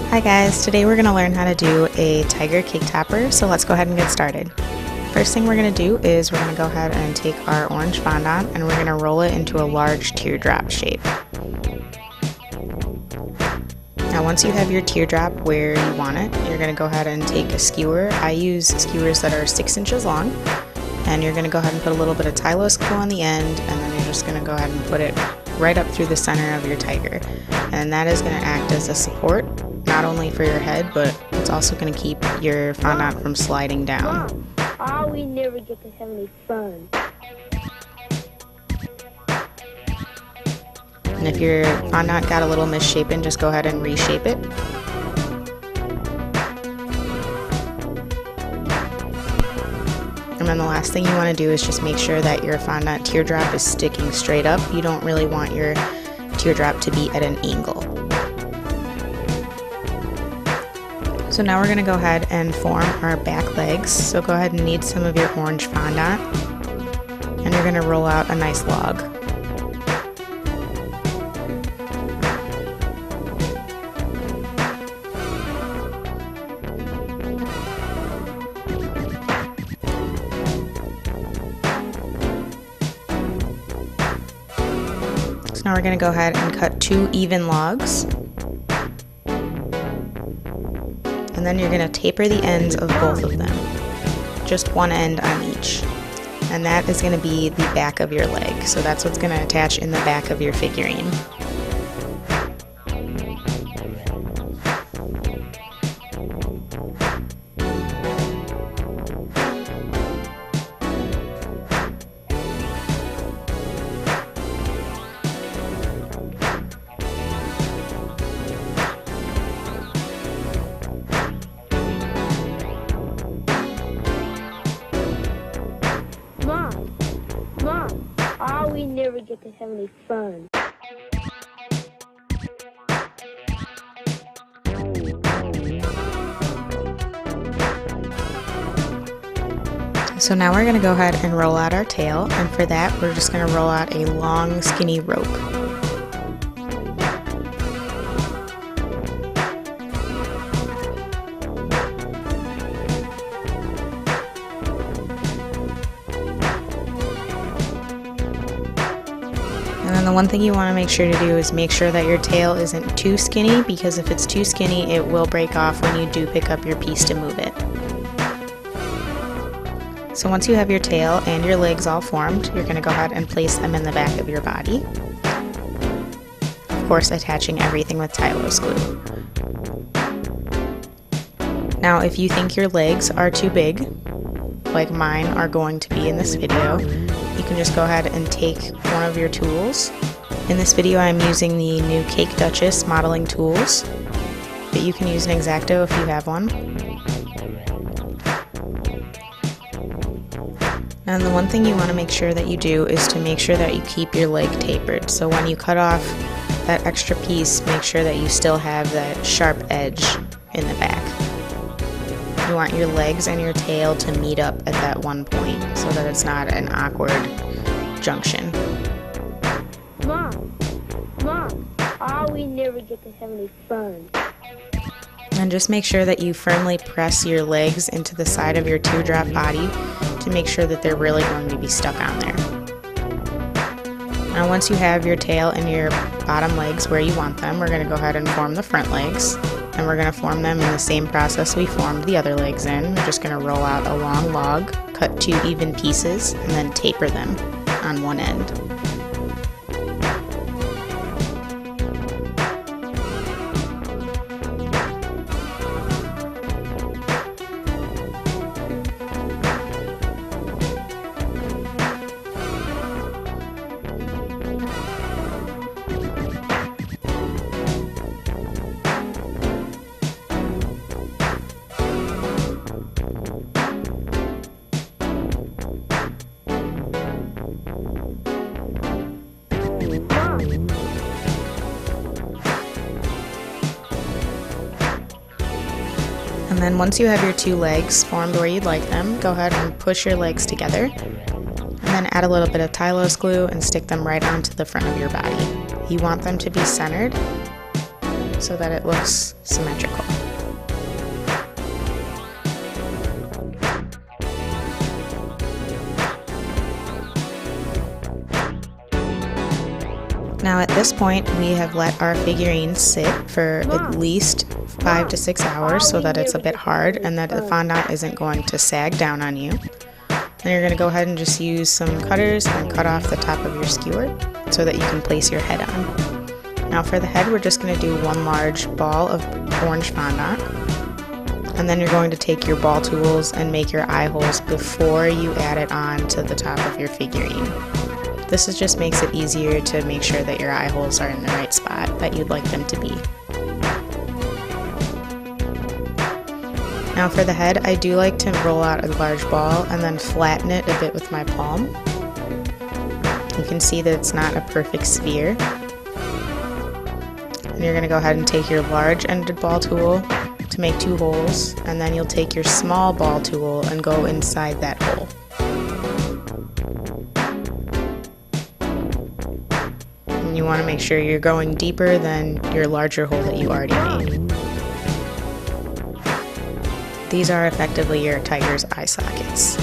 Hi guys, today we're going to learn how to do a tiger cake topper, so let's go ahead and get started. First thing we're going to do is we're going to go ahead and take our orange fondant and we're going to roll it into a large teardrop shape. Now once you have your teardrop where you want it, you're going to go ahead and take a skewer. I use skewers that are 6 inches long, and you're going to go ahead and put a little bit of tylose glue on the end, and then you're just going to go ahead and put it right up through the center of your tiger. And that is going to act as a support, not only for your head, but it's also going to keep your fondant from sliding down. Mom, we never get to have any fun. And if your fondant got a little misshapen, just go ahead and reshape it. And then the last thing you want to do is just make sure that your fondant teardrop is sticking straight up. You don't really want your teardrop to be at an angle. So now we're going to go ahead and form our back legs. So go ahead and knead some of your orange fondant, and you're going to roll out a nice log. So now we're going to go ahead and cut 2 even logs. And then you're going to taper the ends of both of them. Just one end on each. And that is going to be the back of your leg. So that's what's going to attach in the back of your figurine. Mom, we never get to have any fun. So now we're going to go ahead and roll out our tail, and for that we're just going to roll out a long skinny rope. And then the one thing you want to make sure to do is make sure that your tail isn't too skinny, because if it's too skinny it will break off when you do pick up your piece to move it. So once you have your tail and your legs all formed, you're going to go ahead and place them in the back of your body. Of course, attaching everything with tylose glue. Now if you think your legs are too big, like mine are going to be in this video, you can just go ahead and take one of your tools. In this video I'm using the new Cake Dutchess modeling tools, but you can use an X-Acto if you have one. And the one thing you want to make sure that you do is to make sure that you keep your leg tapered. So when you cut off that extra piece, make sure that you still have that sharp edge in the back. You want your legs and your tail to meet up at that one point so that it's not an awkward junction. Mom, we never get to have any fun. And just make sure that you firmly press your legs into the side of your teardrop body to make sure that they're really going to be stuck on there. Now once you have your tail and your bottom legs where you want them, we're going to go ahead and form the front legs. And we're going to form them in the same process we formed the other legs in. We're just going to roll out a long log, cut 2 even pieces, and then taper them on one end. And then once you have your 2 legs formed where you'd like them, go ahead and push your legs together, and then add a little bit of tylose glue and stick them right onto the front of your body. You want them to be centered, so that it looks symmetrical. Now at this point, we have let our figurine sit for at least 5 to 6 hours so that it's a bit hard and that the fondant isn't going to sag down on you. Then you're going to go ahead and just use some cutters and cut off the top of your skewer so that you can place your head on. Now for the head, we're just going to do one large ball of orange fondant. And then you're going to take your ball tools and make your eye holes before you add it on to the top of your figurine. This just makes it easier to make sure that your eye holes are in the right spot that you'd like them to be. Now for the head, I do like to roll out a large ball and then flatten it a bit with my palm. You can see that it's not a perfect sphere. And you're going to go ahead and take your large ended ball tool to make 2 holes, and then you'll take your small ball tool and go inside that hole. And you want to make sure you're going deeper than your larger hole that you already made. These are effectively your tiger's eye sockets.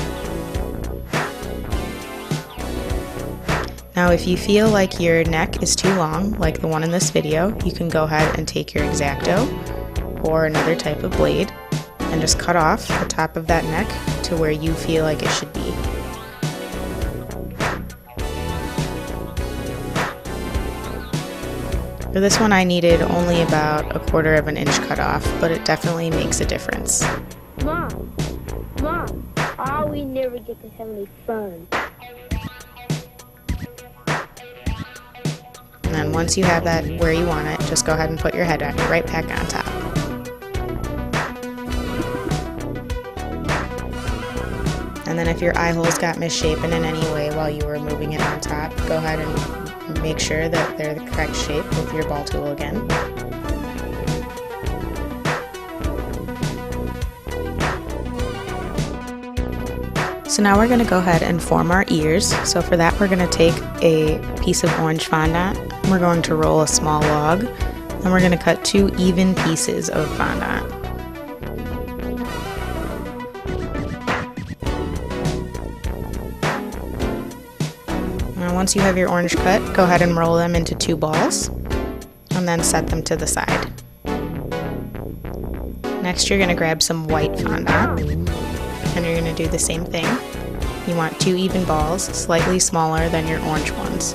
Now if you feel like your neck is too long, like the one in this video, you can go ahead and take your X-Acto or another type of blade and just cut off the top of that neck to where you feel like it should be. For this one I needed only about 1/4 of an inch cut off, but it definitely makes a difference. Mom, oh, we never get to have any fun. And then once you have that where you want it, just go ahead and put your head right back on top. And then if your eye holes got misshapen in any way while you were moving it on top, go ahead and make sure that they're the correct shape with your ball tool again. So now we're going to go ahead and form our ears. So for that we're going to take a piece of orange fondant, and we're going to roll a small log, and we're going to cut 2 even pieces of fondant. Now once you have your orange cut, go ahead and roll them into 2 balls, and then set them to the side. Next you're going to grab some white fondant, and you're going to do the same thing. You want 2 even balls, slightly smaller than your orange ones.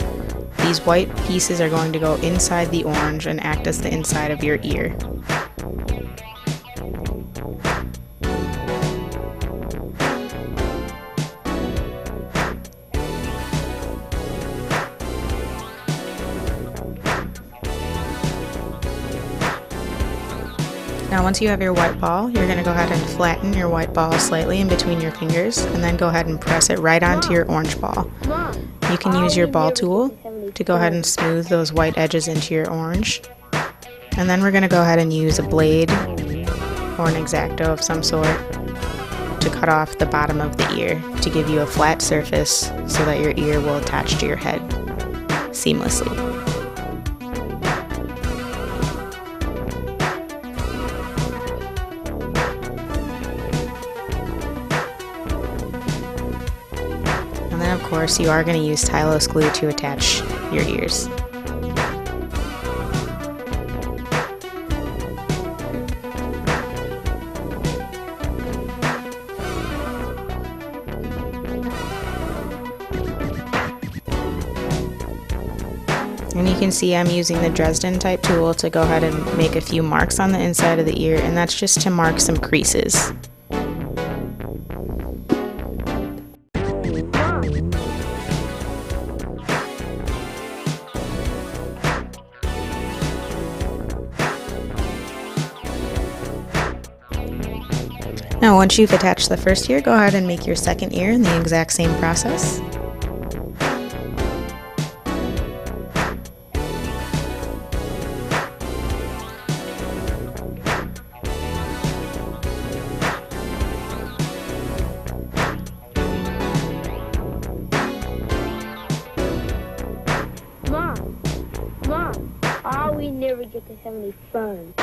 These white pieces are going to go inside the orange and act as the inside of your ear. Now once you have your white ball, you're going to go ahead and flatten your white ball slightly in between your fingers, and then go ahead and press it right onto your orange ball. You can use your ball tool to go ahead and smooth those white edges into your orange. And then we're going to go ahead and use a blade or an X-Acto of some sort to cut off the bottom of the ear to give you a flat surface so that your ear will attach to your head seamlessly. Of course, you are going to use tylose glue to attach your ears. And you can see I'm using the Dresden type tool to go ahead and make a few marks on the inside of the ear, and that's just to mark some creases. Now once you've attached the first ear, go ahead and make your second ear in the exact same process. Mom, oh, we never get get to have any fun.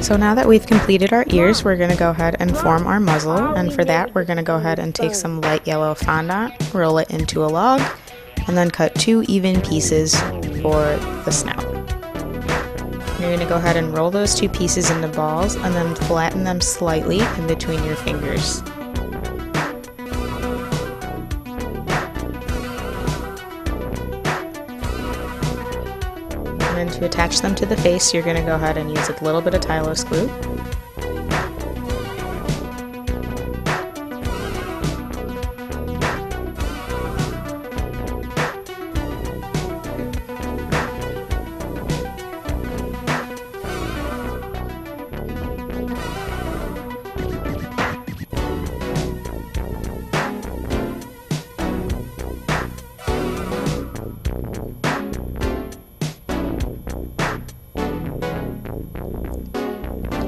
So now that we've completed our ears, we're going to go ahead and form our muzzle, and for that we're going to go ahead and take some light yellow fondant, roll it into a log, and then cut 2 even pieces for the snout. You're going to go ahead and roll those 2 pieces into balls and then flatten them slightly in between your fingers. And then to attach them to the face, you're going to go ahead and use a little bit of tylose glue.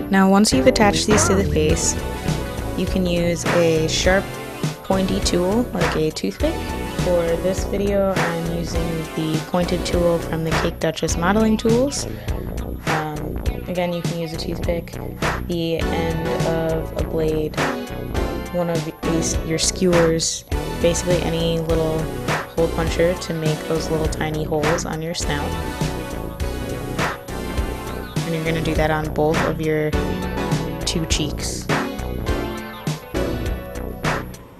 Now once you've attached these to the face, you can use a sharp pointy tool like a toothpick. For this video I'm using the pointed tool from the Cake Dutchess modeling tools. Again, you can use a toothpick, the end of a blade, one of your skewers, basically any little hole puncher to make those little tiny holes on your snout. And you're going to do that on both of your 2 cheeks.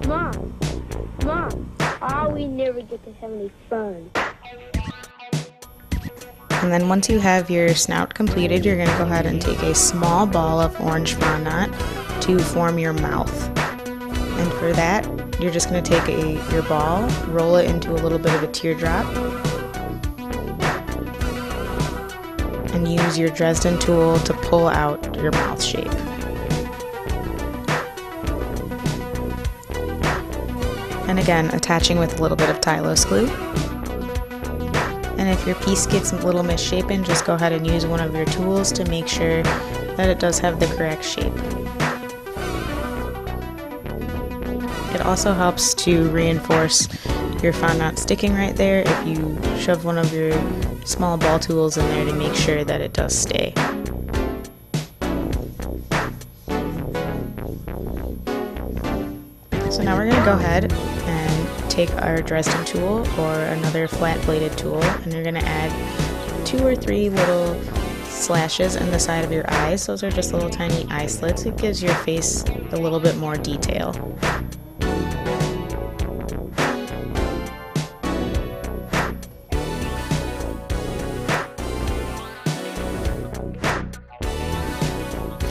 Mom, oh, we never get to have any fun. And then once you have your snout completed, you're going to go ahead and take a small ball of orange fondant to form your mouth. And for that, you're just going to take your ball, roll it into a little bit of a teardrop, and use your Dresden tool to pull out your mouth shape. And again, attaching with a little bit of tylose glue. And if your piece gets a little misshapen, just go ahead and use one of your tools to make sure that it does have the correct shape. It also helps to reinforce your fondant sticking right there if you shove one of your small ball tools in there to make sure that it does stay. So now we're going to go ahead and take our Dresden tool or another flat bladed tool, and you're going to add 2 or 3 little slashes in the side of your eyes. Those are just little tiny eye slits. It gives your face a little bit more detail.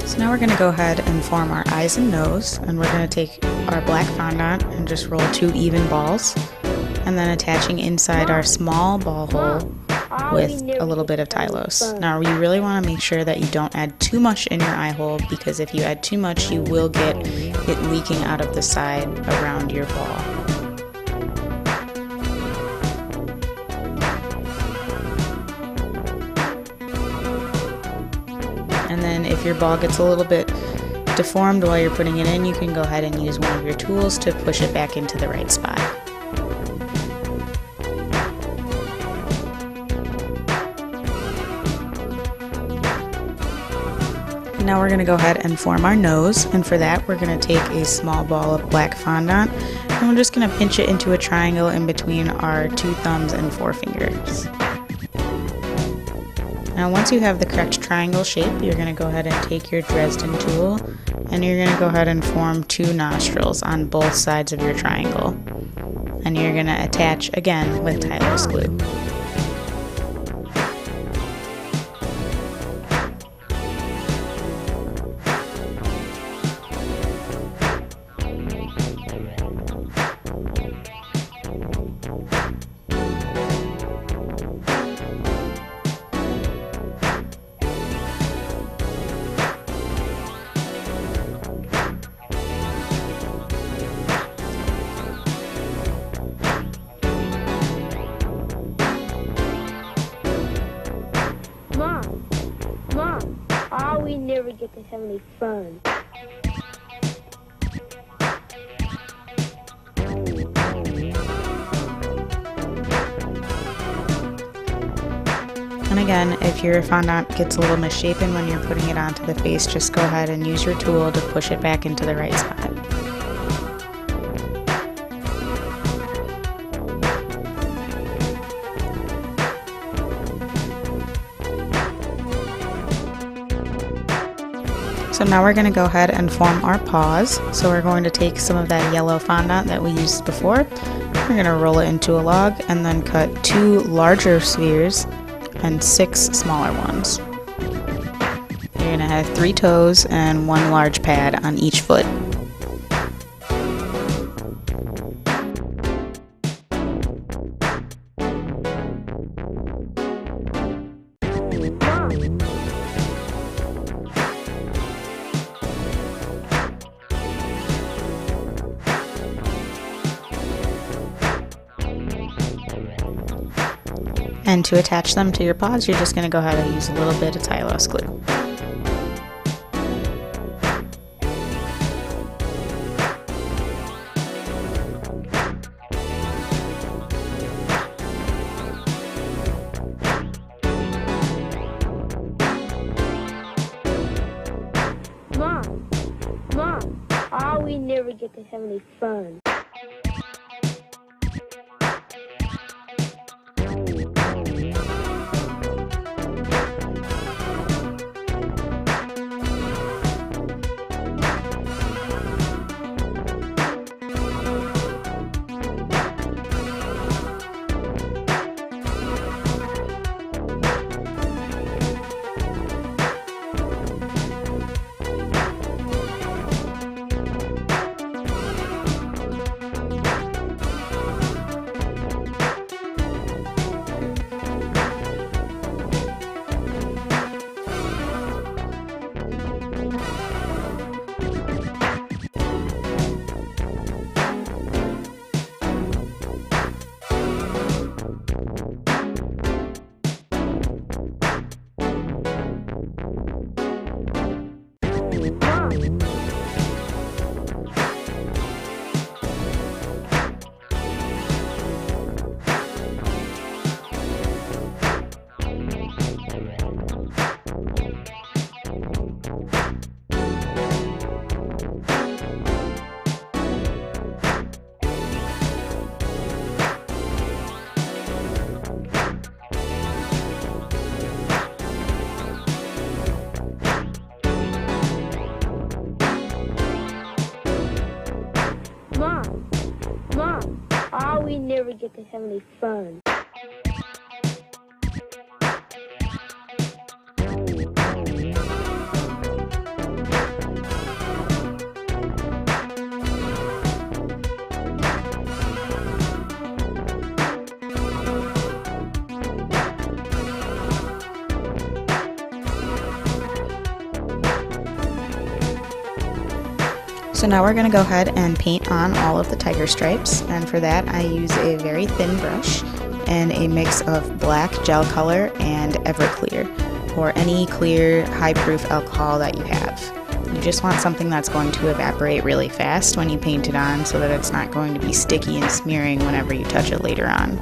So now we're going to go ahead and form our eyes and nose, and we're going to take our black fondant and just roll 2 even balls, and then attaching inside our small ball hole with a little bit of tylose. Now you really want to make sure that you don't add too much in your eye hole, because if you add too much you will get it leaking out of the side around your ball. And then if your ball gets a little bit deformed while you're putting it in, you can go ahead and use one of your tools to push it back into the right spot. Now we're going to go ahead and form our nose, and for that we're going to take a small ball of black fondant and we're just going to pinch it into a triangle in between our 2 thumbs and 4 fingers. Now once you have the correct triangle shape, you're going to go ahead and take your Dresden tool and you're going to go ahead and form 2 nostrils on both sides of your triangle. And you're going to attach again with tylose glue. Mom, oh, we never get to have any fun. And again, if your fondant gets a little misshapen when you're putting it onto the face, just go ahead and use your tool to push it back into the right spot. So now we're going to go ahead and form our paws. So we're going to take some of that yellow fondant that we used before. We're going to roll it into a log and then cut 2 larger spheres and 6 smaller ones. You're going to have 3 toes and 1 large pad on each foot. And to attach them to your paws, you're just going to go ahead and use a little bit of tylose glue. Mom, oh, we never get to have any fun. Mom, oh, we never get to have any fun. So now we're going to go ahead and paint on all of the tiger stripes, and for that I use a very thin brush and a mix of black gel color and Everclear. or any clear, high-proof alcohol that you have. You just want something that's going to evaporate really fast when you paint it on so that it's not going to be sticky and smearing whenever you touch it later on.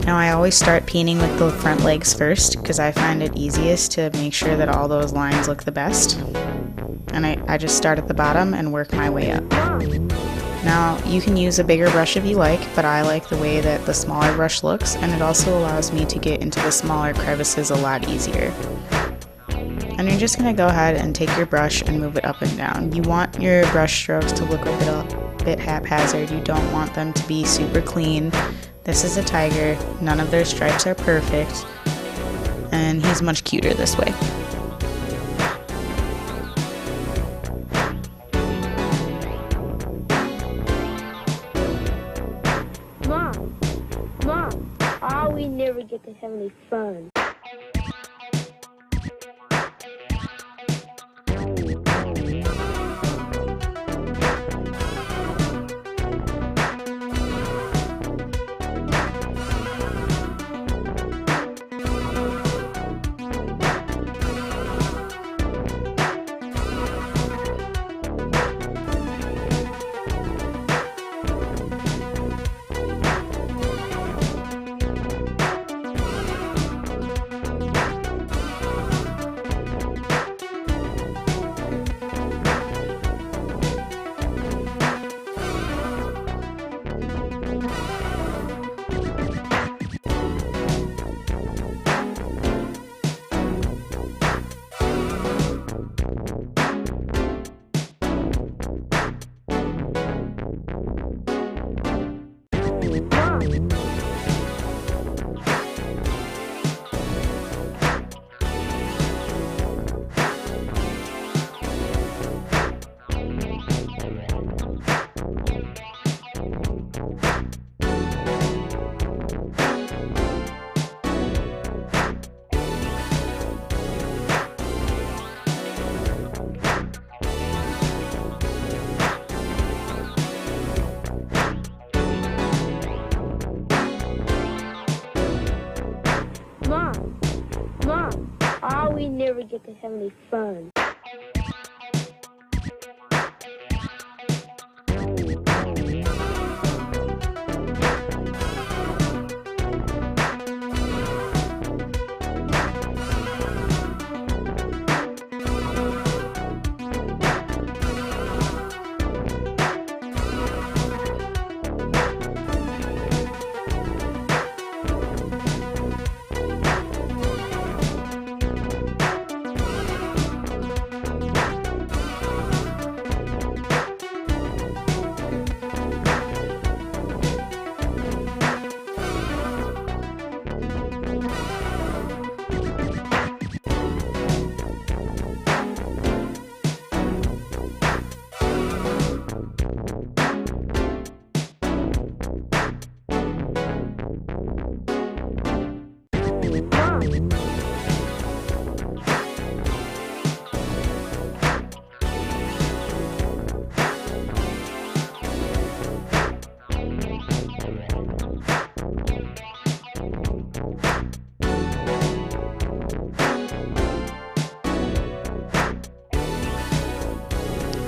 Now I always start painting with the front legs first because I find it easiest to make sure that all those lines look the best. And I just start at the bottom and work my way up. Now you can use a bigger brush if you like, but I like the way that the smaller brush looks, and it also allows me to get into the smaller crevices a lot easier. And you're just going to go ahead and take your brush and move it up and down. You want your brush strokes to look a bit haphazard. You don't want them to be super clean. This is a tiger. None of their stripes are perfect, and he's much cuter this way. Mom, oh, we never get to have any fun. Mom, oh, we never get to have any fun.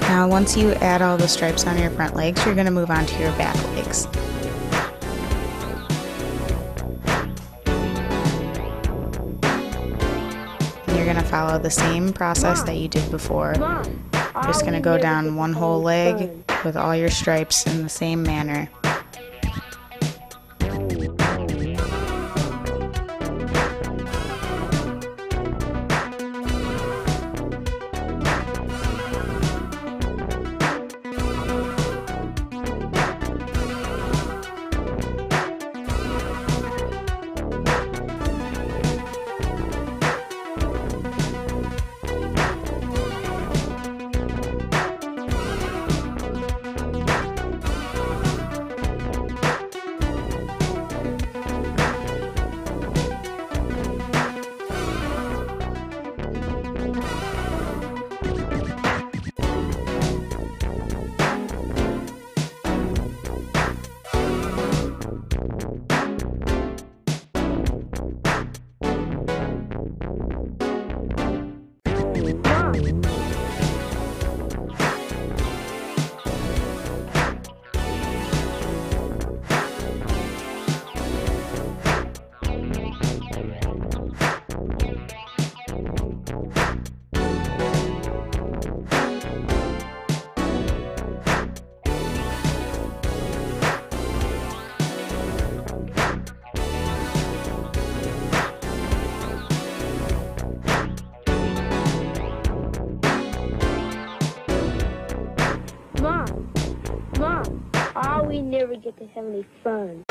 Now once you add all the stripes on your front legs, you're going to move on to your back legs. And you're going to follow the same process that you did before. Just going to go down one whole leg with all your stripes in the same manner. Mom, Mom, oh, we never get to have any fun.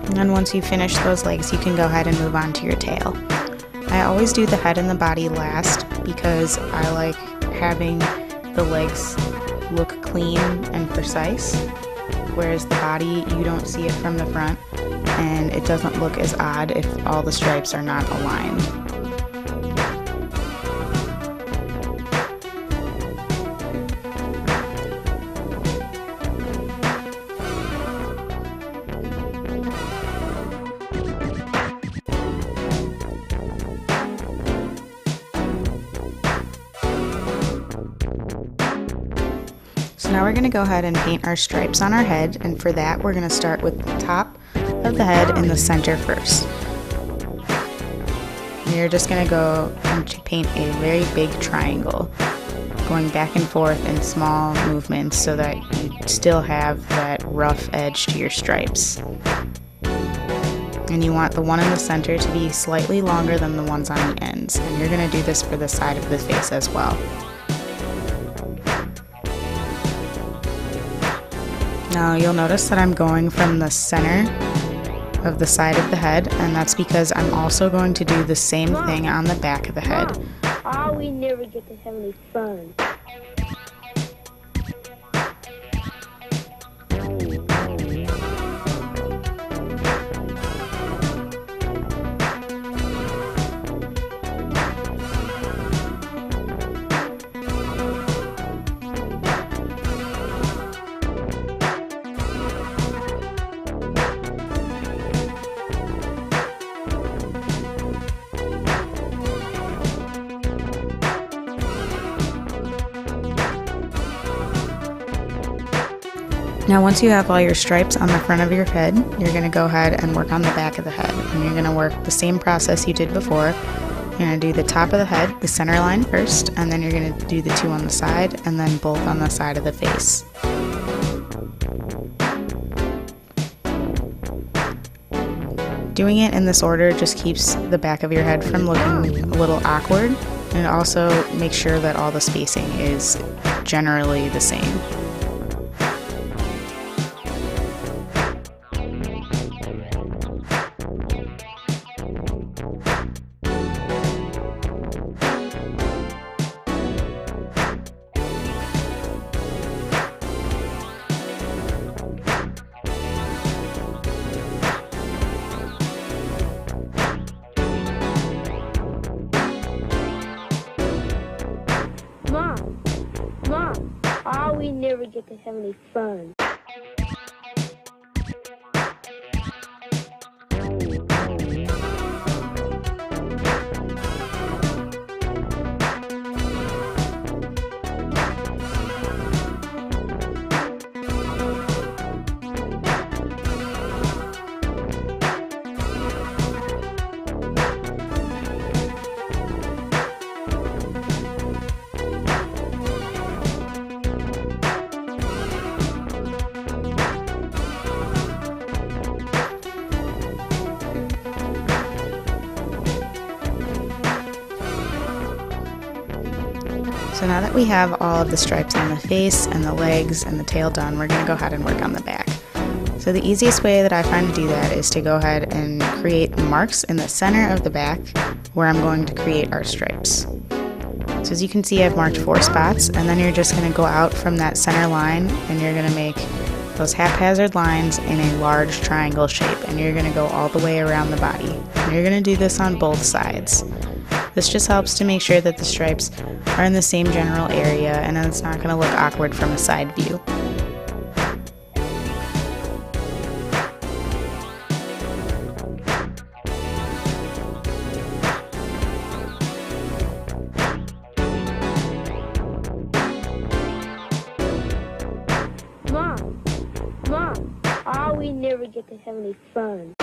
And then once you finish those legs, you can go ahead and move on to your tail. I always do the head and the body last because I like having the legs look clean and precise, whereas the body, you don't see it from the front and it doesn't look as odd if all the stripes are not aligned. So now we're going to go ahead and paint our stripes on our head, and for that we're going to start with the top of the head in the center first. And you're just going to go and paint a very big triangle, going back and forth in small movements so that you still have that rough edge to your stripes. And you want the one in the center to be slightly longer than the ones on the ends, and you're going to do this for the side of the face as well. Now you'll notice that I'm going from the center of the side of the head, and that's because I'm also going to do the same thing on the back of the head. Oh, we never get to have any fun. Now once you have all your stripes on the front of your head, you're going to go ahead and work on the back of the head. And you're going to work the same process you did before. You're going to do the top of the head, the center line first, and then you're going to do the two on the side, and then both on the side of the face. Doing it in this order just keeps the back of your head from looking a little awkward, and it also makes sure that all the spacing is generally the same. Mom, oh, we never get to have any fun. So now that we have all of the stripes on the face and the legs and the tail done, we're going to go ahead and work on the back. So the easiest way that I find to do that is to go ahead and create marks in the center of the back where I'm going to create our stripes. So as you can see, I've marked 4 spots, and then you're just going to go out from that center line and you're going to make those haphazard lines in a large triangle shape, and you're going to go all the way around the body. And you're going to do this on both sides. This just helps to make sure that the stripes are in the same general area and it's not going to look awkward from a side view. Mom, oh, we never get to have any fun.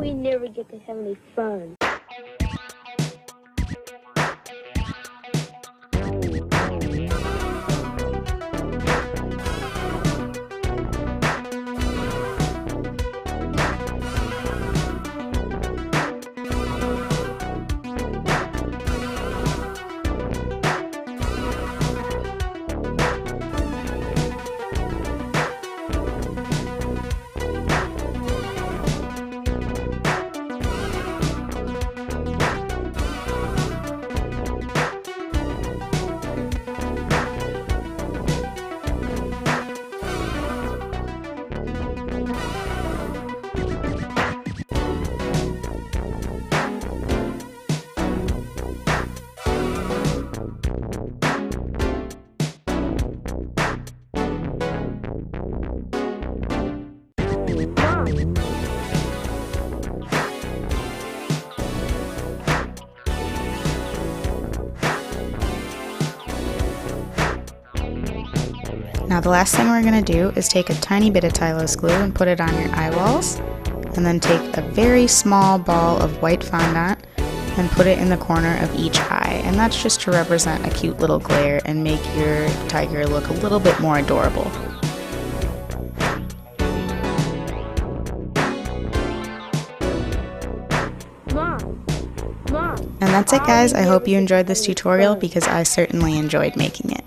we never get to have any fun. Now the last thing we're going to do is take a tiny bit of tylose glue and put it on your eyeballs, and then take a very small ball of white fondant and put it in the corner of each eye, and that's just to represent a cute little glare and make your tiger look a little bit more adorable. Mom. And that's it, guys. I hope you enjoyed this tutorial because I certainly enjoyed making it.